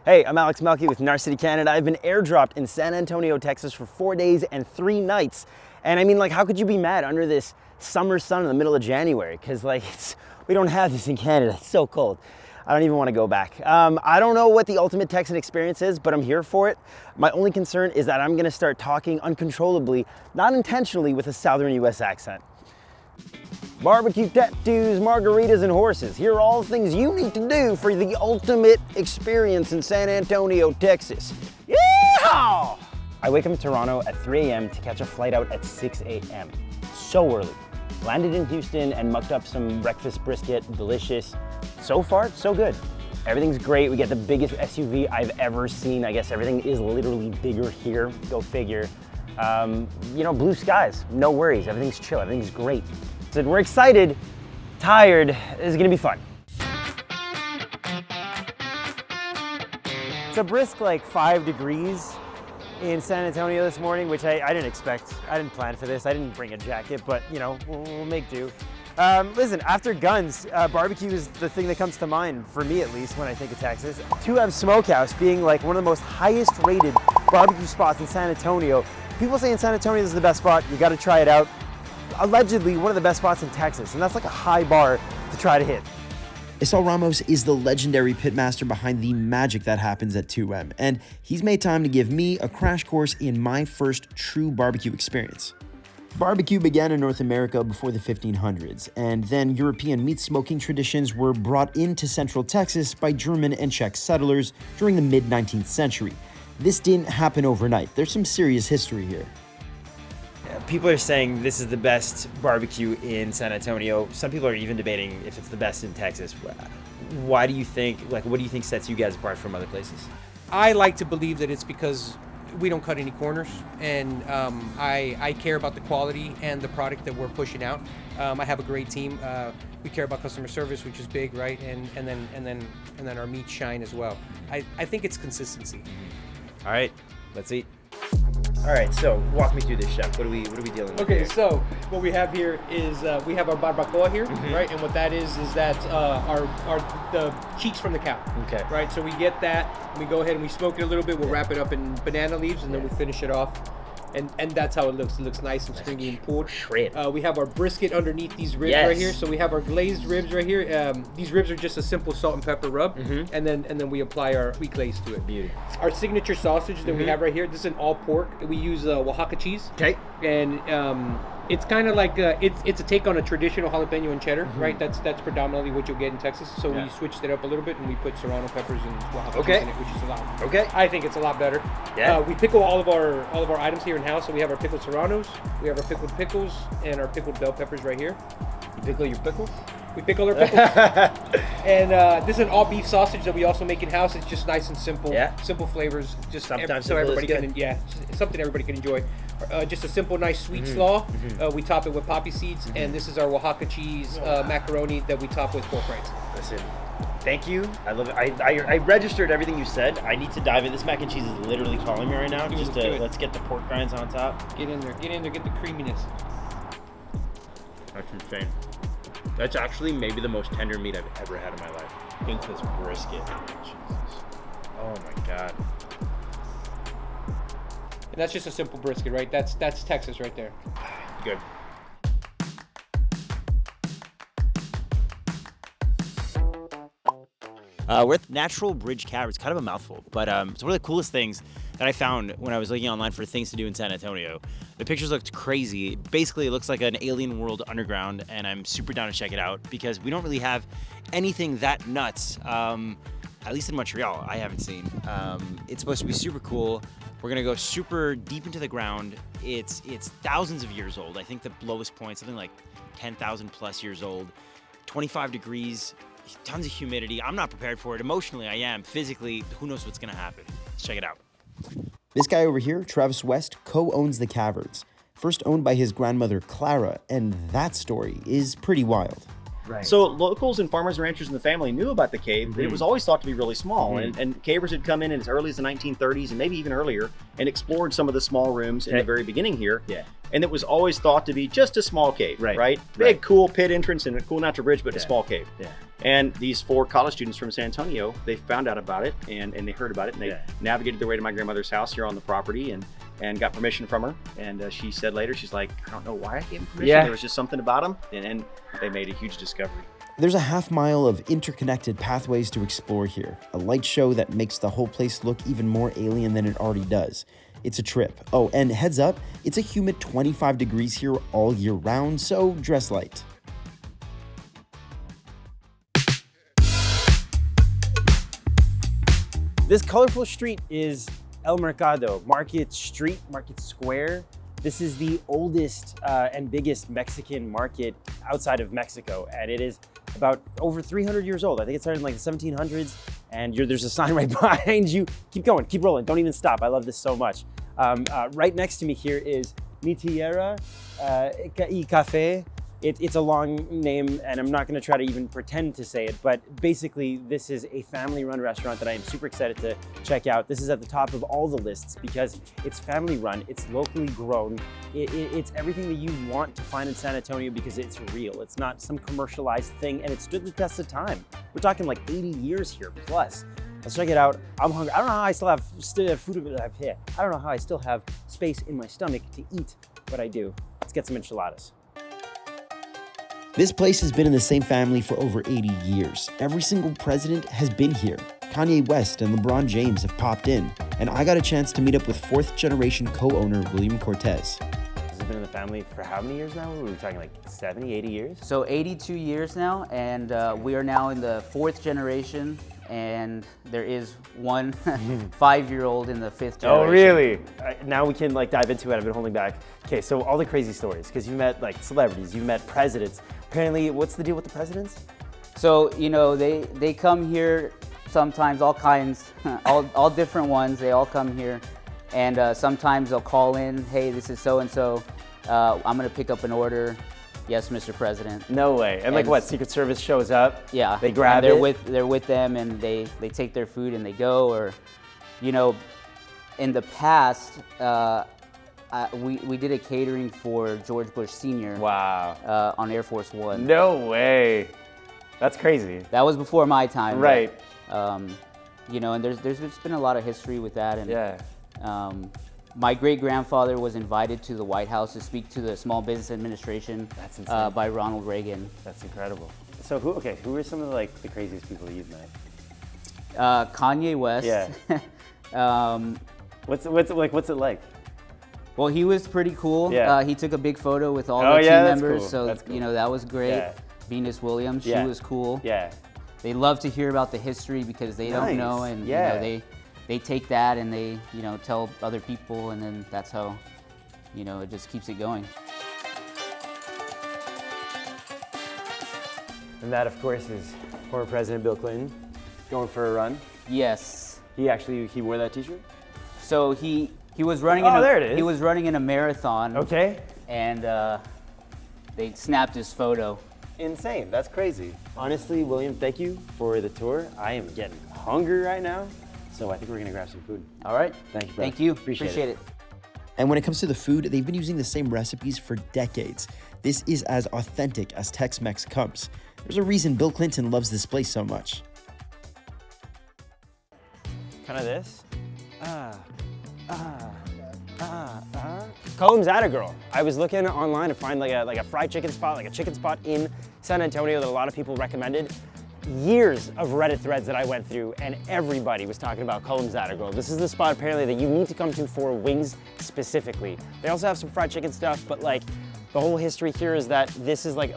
Hey, I'm Alex Melki with Narcity, Canada. I've been airdropped in San Antonio, Texas for 4 days and 3 nights. And I mean, like, how could you be mad under this summer sun in the middle of January? Because, like, we don't have this in Canada. It's so cold. I don't even want to go back. I don't know what the ultimate Texan experience is, but I'm here for it. My only concern is that I'm going to start talking uncontrollably, not intentionally, with a Southern U.S. accent. Barbecue, tattoos, margaritas, and horses. Here are all the things you need to do for the ultimate experience in San Antonio, Texas. Yeehaw! I wake up in Toronto at 3 a.m. to catch a flight out at 6 a.m. So early. Landed in Houston and mucked up some breakfast brisket, delicious. So far, so good. Everything's great. We get the biggest SUV I've ever seen. I guess everything is literally bigger here. Go figure. You know, blue skies, no worries. Everything's chill, everything's great. So we're excited, tired. This is gonna be fun. It's a brisk like 5 degrees in San Antonio this morning, which I didn't expect. I didn't plan for this. I didn't bring a jacket, but you know, we'll make do. Listen, after guns, barbecue is the thing that comes to mind, for me at least, when I think of Texas. 2M Smokehouse being like one of the most highest rated barbecue spots in San Antonio. People say in San Antonio this is the best spot, you gotta try it out. Allegedly one of the best spots in Texas, and that's like a high bar to try to hit. Isal Ramos is the legendary pitmaster behind the magic that happens at 2M, and he's made time to give me a crash course in my first true barbecue experience. Barbecue began in North America before the 1500s, and then European meat smoking traditions were brought into Central Texas by German and Czech settlers during the mid-19th century. This didn't happen overnight. There's some serious history here. People are saying this is the best barbecue in San Antonio. Some people are even debating if it's the best in Texas. Why do you think, like, what do you think sets you guys apart from other places? I like to believe that it's because we don't cut any corners, and I care about the quality and the product that we're pushing out. I have a great team. We care about customer service, which is big, right? And then our meats shine as well. I think it's consistency. All right, let's eat. All right, so walk me through this, chef. What are we dealing with? Okay, so what we have here is we have our barbacoa here, right? And what that is that the cheeks from the cow. Okay. Right. So we get that, we go ahead and we smoke it a little bit. We'll wrap it up in banana leaves, and then we finish it off. And that's how it looks. It looks nice and stringy and pulled. We have our brisket underneath these ribs right here. So we have our glazed ribs right here. These ribs are just a simple salt and pepper rub, and then we apply our wheat glaze to it. Beauty. Our signature sausage that we have right here. This is an all pork. We use Oaxaca cheese. Okay. And it's kind of like it's a take on a traditional jalapeno and cheddar, right? That's predominantly what you'll get in Texas. So we switched it up a little bit and we put serrano peppers and Oaxaca cheese in it, which is a lot. Okay. I think it's a lot better. Yeah. We pickle all of our items here in house. So we have our pickled serranos, we have our pickled pickles, and our pickled bell peppers right here. You pickle your pickles? We pickle our pickles. And this is an all beef sausage that we also make in house. It's just nice and simple. Yeah. Simple flavors. Just sometimes so everybody can something everybody can enjoy. Just a simple, nice sweet slaw. We top it with poppy seeds, and this is our Oaxaca cheese macaroni that we top with pork rinds. Listen, thank you. I love it. I registered everything you said. I need to dive in. This mac and cheese is literally calling me right now. Let's get the pork rinds on top. Get in there, get the creaminess. That's insane. That's actually maybe the most tender meat I've ever had in my life. Into this brisket. Jesus. Oh my God. And that's just a simple brisket, right? That's Texas right there. Good. We're at Natural Bridge Caverns. It's kind of a mouthful, but it's one of the coolest things that I found when I was looking online for things to do in San Antonio. The pictures looked crazy. Basically, it looks like an alien world underground, and I'm super down to check it out because we don't really have anything that nuts, at least in Montreal, I haven't seen. It's supposed to be super cool. We're gonna go super deep into the ground. It's thousands of years old. I think the lowest point, something like 10,000 plus years old, 25 degrees, tons of humidity. I'm not prepared for it. Emotionally, I am. Physically, who knows what's gonna happen. Let's check it out. This guy over here, Travis West, co-owns the Caverns. First owned by his grandmother, Clara, and that story is pretty wild. Right. So locals and farmers and ranchers in the family knew about the cave, but it was always thought to be really small. And cavers had come in as early as the 1930s and maybe even earlier and explored some of the small rooms in the very beginning here. Yeah. and it was always thought to be just a small cave, right? Big, cool pit entrance and a cool natural bridge, but a small cave. And these 4 college students from San Antonio, they found out about it and they heard about it, and they navigated their way to my grandmother's house here on the property and got permission from her. And she said later, she's like, I don't know why I gave them permission. There was just something about them, and they made a huge discovery. There's a half mile of interconnected pathways to explore here, a light show that makes the whole place look even more alien than it already does. It's a trip. Oh, and heads up, it's a humid 25 degrees here all year round, so dress light. This colorful street is El Mercado, Market Street, Market Square. This is the oldest and biggest Mexican market outside of Mexico, and it is about over 300 years old. I think it started in like the 1700s, and there's a sign right behind you. Keep going, keep rolling, don't even stop. I love this so much. Right next to me here is Mi Tierra y Café. It's a long name, and I'm not gonna try to even pretend to say it, but basically this is a family-run restaurant that I am super excited to check out. This is at the top of all the lists because it's family-run, it's locally grown, it's everything that you want to find in San Antonio because it's real. It's not some commercialized thing, and it stood the test of time. We're talking like 80 years here plus. Let's check it out. I'm hungry. I don't know how I still have food. I don't know how I still have space in my stomach to eat, but I do. Let's get some enchiladas. This place has been in the same family for over 80 years. Every single president has been here. Kanye West and LeBron James have popped in, and I got a chance to meet up with 4th generation co-owner William Cortez. This has been in the family for how many years now? Were we talking like 70, 80 years? So 82 years now, and we are now in the 4th generation, and there is one 5-year-old in the 5th generation. Oh, really? Now we can like dive into it. I've been holding back. Okay, so all the crazy stories, because you met like celebrities, you met presidents. Apparently, what's the deal with the presidents? So, you know, they come here sometimes, all kinds, all different ones. They all come here, and sometimes they'll call in, hey, this is so-and-so. I'm gonna pick up an order. Yes, Mr. President. No way. And like what, Secret Service shows up? Yeah. They grab and it? They're with them, and they take their food and they go. Or, you know, in the past, we did a catering for George Bush Sr. Wow. On Air Force One. No way. That's crazy. That was before my time. Right. But, you know, and there's been a lot of history with that. And, yeah. My great-grandfather was invited to the White House to speak to the Small Business Administration. That's insane. By Ronald Reagan. That's incredible. So who are some of like the craziest people you've met? Kanye West. Yeah. What's it like? Well, he was pretty cool. Yeah. He took a big photo with all the team members, cool. so That's cool. you know that was great. Yeah. Venus Williams, she was cool. Yeah. They love to hear about the history because they don't know, and you know, they take that and they tell other people, and then that's how it just keeps it going. And that, of course, is former President Bill Clinton going for a run. Yes. He wore that T-shirt. So he was running. There it is. He was running in a marathon. Okay. And they snapped his photo. Insane. That's crazy. Honestly, William, thank you for the tour. I am getting hungry right now, so I think we're gonna grab some food. All right. Thank you, bro. Thank you. Appreciate it. And when it comes to the food, they've been using the same recipes for decades. This is as authentic as Tex-Mex comes. There's a reason Bill Clinton loves this place so much. Kind of this. Cullum's at a girl. I was looking online to find like a fried chicken spot, like a chicken spot in San Antonio that a lot of people recommended. Years of Reddit threads that I went through, and everybody was talking about Cullum's at a girl. This is the spot apparently that you need to come to for wings specifically. They also have some fried chicken stuff, but like the whole history here is that this is like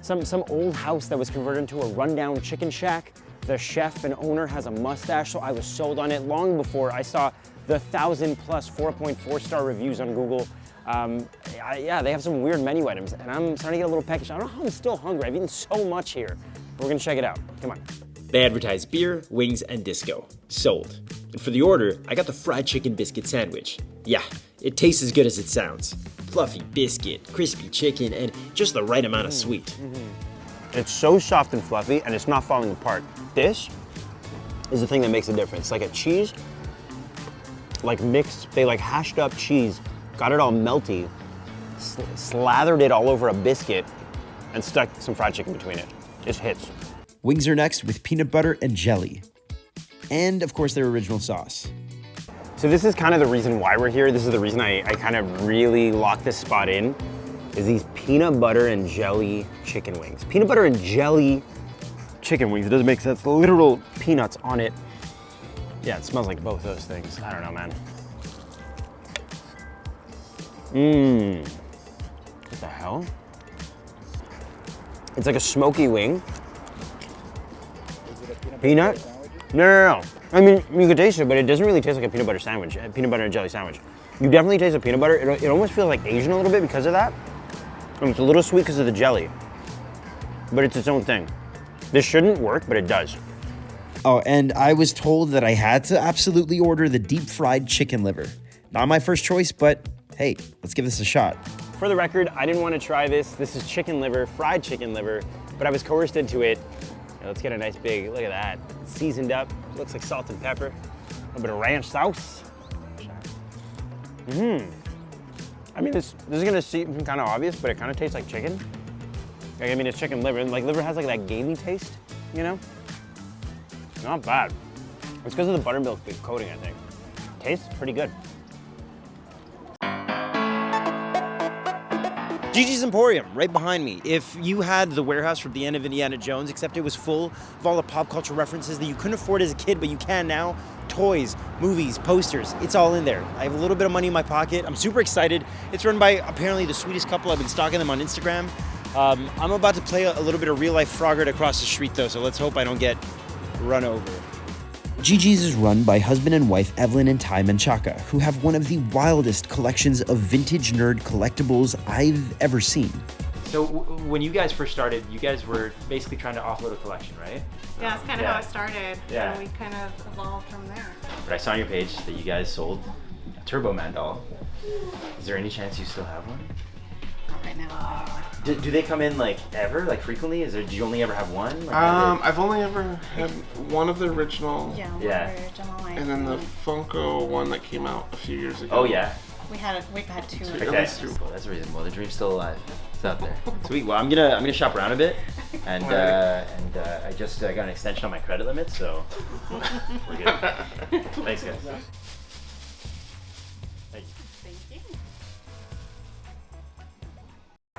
some old house that was converted into a rundown chicken shack. The chef and owner has a mustache, so I was sold on it long before I saw the 1,000+ 4.4-star reviews on Google. Yeah, they have some weird menu items, and I'm starting to get a little peckish. I don't know how I'm still hungry. I've eaten so much here. We're gonna check it out. Come on. They advertise beer, wings, and disco. Sold. And for the order, I got the fried chicken biscuit sandwich. Yeah, it tastes as good as it sounds. Fluffy biscuit, crispy chicken, and just the right amount of sweet. It's so soft and fluffy, and it's not falling apart. This is the thing that makes a difference. Like a cheese, like mixed, they like hashed up cheese, got it all melty, slathered it all over a biscuit, and stuck some fried chicken between it. It hits. Wings are next with peanut butter and jelly. And of course their original sauce. So this is kind of the reason why we're here. This is the reason I kind of really locked this spot in, is these peanut butter and jelly chicken wings. Peanut butter and jelly chicken wings. It doesn't make sense. The literal peanuts on it. Yeah, it smells like both those things. I don't know, man. Mmm. What the hell? It's like a smoky wing. Is it a Peanut? No. I mean, you could taste it, but it doesn't really taste like a peanut butter sandwich, a peanut butter and jelly sandwich. You definitely taste the peanut butter. It almost feels like Asian a little bit because of that. It's a little sweet because of the jelly, but it's its own thing. This shouldn't work, but it does. Oh, and I was told that I had to absolutely order the deep fried chicken liver. Not my first choice, but hey, let's give this a shot. For the record, I didn't want to try this. This is chicken liver, fried chicken liver, but I was coerced into it. Yeah, let's get a nice big, look at that. It's seasoned up, looks like salt and pepper. A little bit of ranch sauce. I mean, this is gonna seem kind of obvious, but it kind of tastes like chicken. Like, I mean, it's chicken liver. Like, liver has like that gamey taste, you know? Not bad. It's because of the buttermilk coating, I think. Tastes pretty good. Gigi's Emporium, right behind me. If you had the warehouse from the end of Indiana Jones, except it was full of all the pop culture references that you couldn't afford as a kid, but you can now, toys, movies, posters, it's all in there. I have a little bit of money in my pocket. I'm super excited. It's run by apparently the sweetest couple. I've been stalking them on Instagram. I'm about to play a little bit of real life Frogger across the street though, so let's hope I don't get run over. Gigi's is run by husband and wife Evelyn and Ty Menchaca, who have one of the wildest collections of vintage nerd collectibles I've ever seen. So when you guys first started, you guys were basically trying to offload a collection, right? Yeah, that's kind of how it started. Yeah. And we kind of evolved from there. But I saw on your page that you guys sold a Turbo Man doll. Is there any chance you still have one? Not right now. Do they come in like ever, like frequently? Do you only ever have one? Like, I've only ever had one of the original. Yeah, Yeah. original. And then the Funko one that came out a few years ago. Oh yeah. We had two. Two. of At Okay. least two. Well, that's reasonable. The dream's still alive. It's out there. Sweet. Well, I'm gonna shop around a bit, and I just got an extension on my credit limit, so we're good. Thanks, guys. Thank you. Thank you.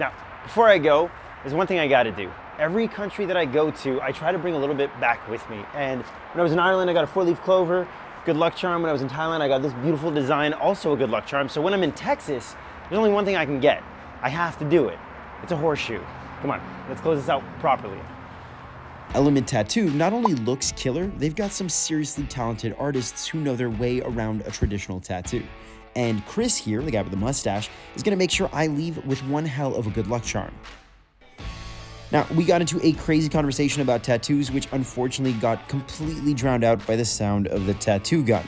Now, before I go, there's one thing I gotta do. Every country that I go to, I try to bring a little bit back with me. And when I was in Ireland, I got a 4-leaf clover, good luck charm. When I was in Thailand, I got this beautiful design, also a good luck charm. So when I'm in Texas, there's only one thing I can get. I have to do it. It's a horseshoe. Come on, let's close this out properly. Element Tattoo not only looks killer, they've got some seriously talented artists who know their way around a traditional tattoo. And Chris here, the guy with the mustache, is gonna make sure I leave with one hell of a good luck charm. Now, we got into a crazy conversation about tattoos, which unfortunately got completely drowned out by the sound of the tattoo gun.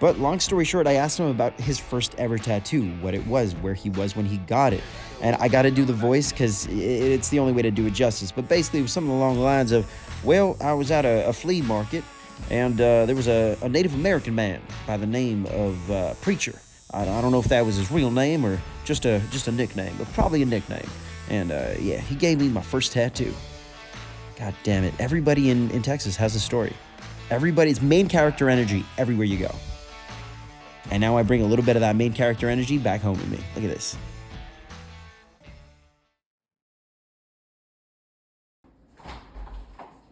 But long story short, I asked him about his first ever tattoo, what it was, where he was when he got it. And I gotta do the voice because it's the only way to do it justice. But basically it was something along the lines of, well, I was at a flea market and there was a Native American man by the name of Preacher. I don't know if that was his real name or just a nickname, but probably a nickname. And yeah, he gave me my first tattoo. God damn it, everybody in Texas has a story. Everybody's main character energy everywhere you go. And now I bring a little bit of that main character energy back home with me. Look at this.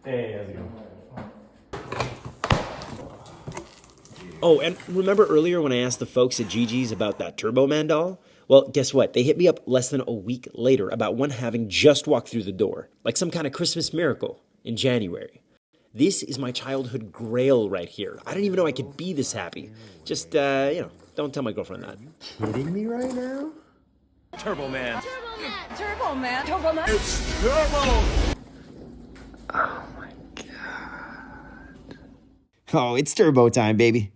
Hey, how's it going? Oh, and remember earlier when I asked the folks at Gigi's about that Turbo Man doll? Well, guess what? They hit me up less than a week later about one having just walked through the door, like some kind of Christmas miracle in January. This is my childhood grail right here. I didn't even know I could be this happy. Just, don't tell my girlfriend that. Kidding me right now? Turbo Man. Turbo Man. Turbo Man. It's Turbo! Oh my God. Oh, it's turbo time, baby.